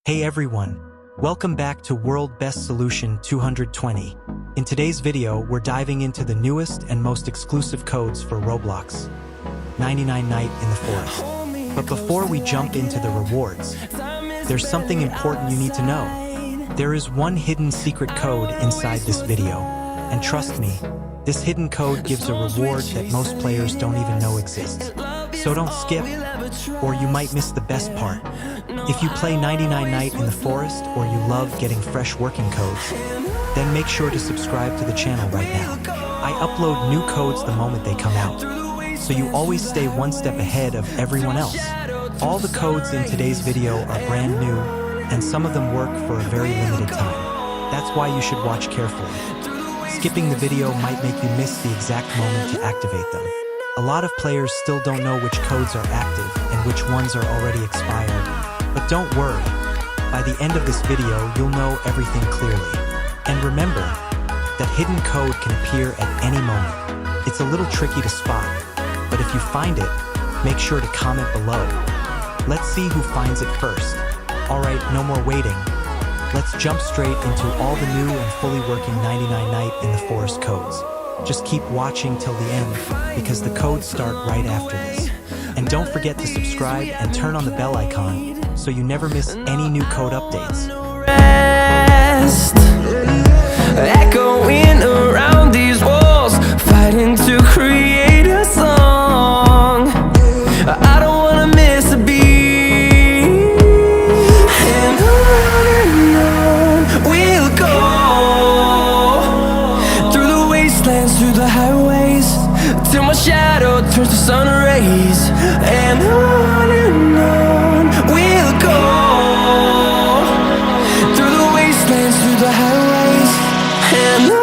Hey everyone, welcome back to World Best Solution 220. In today's video, we're diving into the newest and most exclusive codes for Roblox 99 Night in the Forest. But before we jump into the rewards, there's something important you need to know. There is one hidden secret code inside this video, and trust me, this hidden code gives a reward that most players don't even know exists. So don't skip, or you might miss the best part. If you play 99 Night in the Forest or you love getting fresh working codes, then make sure to subscribe to the channel right now. I upload new codes the moment they come out, so you always stay one step ahead of everyone else. All the codes in today's video are brand new, and some of them work for a very limited time. That's why you should watch carefully. Skipping the video might make you miss the exact moment to activate them. A lot of players still don't know which codes are active and which ones are already expired. But don't worry, by the end of this video, you'll know everything clearly. And remember that hidden code can appear at any moment. It's a little tricky to spot, but if you find it, make sure to comment below. Let's see who finds it first. Alright, no more waiting. Let's jump straight into all the new and fully working 99 Night in the Forest codes. Just keep watching till the end, because the codes start right after this. And don't forget to subscribe and turn on the bell icon, so you never miss any new code updates. Echoing around these walls, fighting to create a song. I don't wanna miss a beat. And on we'll go, through the wastelands, through the highways, till my shadow turns to sun rays. And on we'll go, through the wastelands, through the highways, and on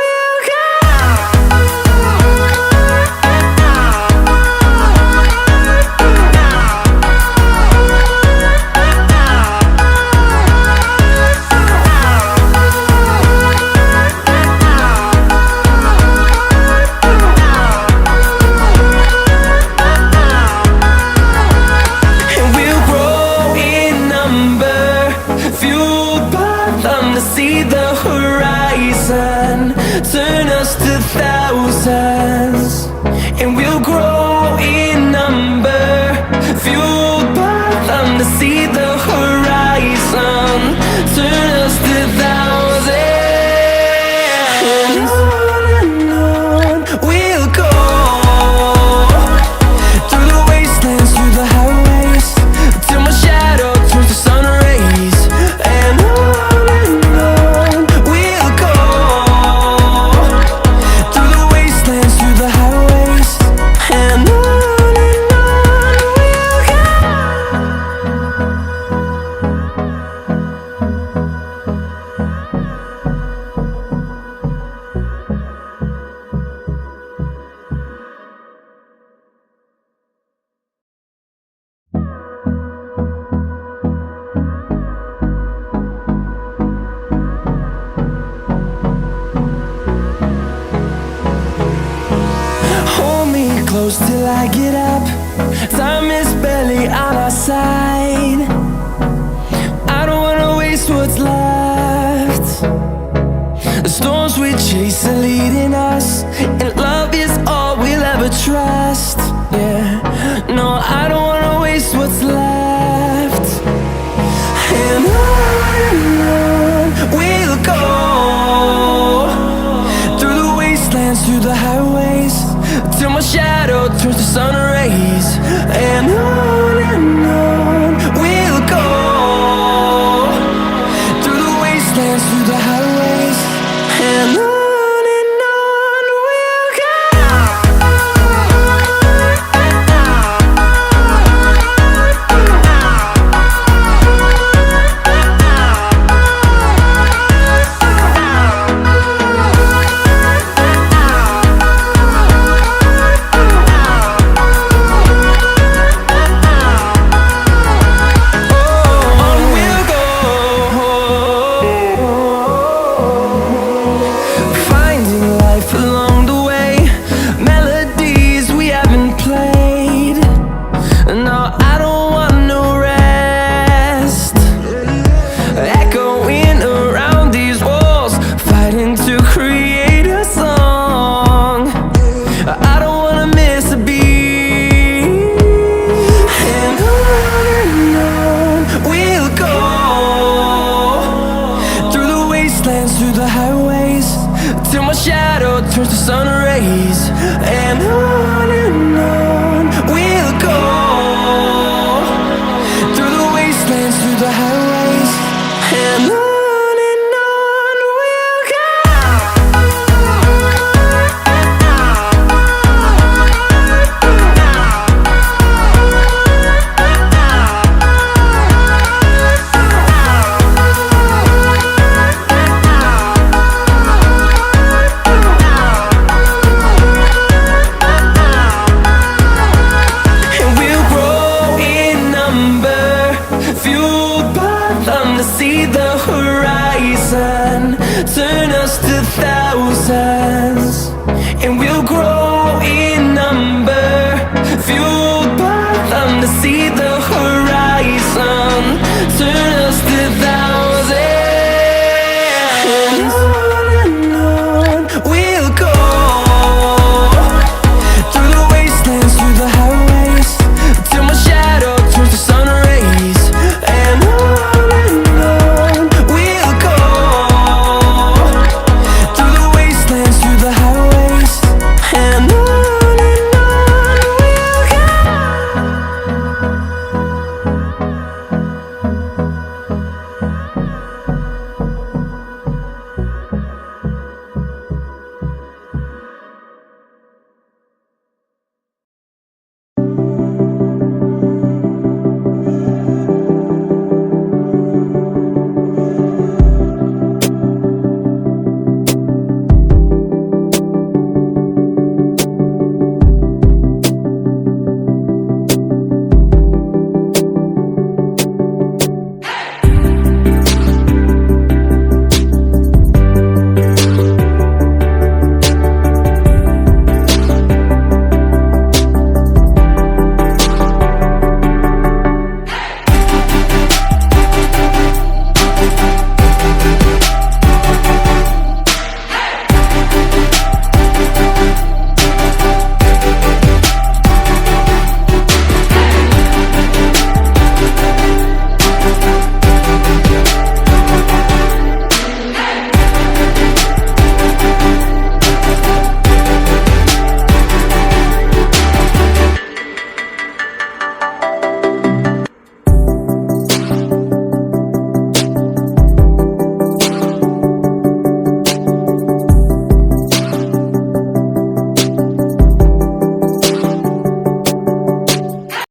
we'll go. See the horizon turn us to thousands, and we'll grow in number, fueled by them to see the horizon turn us to thousands. And on we'll go, through the wastelands, through the highways, till my shadow turns to sun rays. And close till I get up. Time is barely on our side. I don't wanna waste what's left. The storms we chase are leading us, and love is all we'll ever trust. Yeah, no, I don't wanna waste what's left. And on we'll go, through the wastelands, through the highways, till my shadow turns to sun rays. And on we'll to see the horizon, turn us to thousands, and we'll grow in numbers.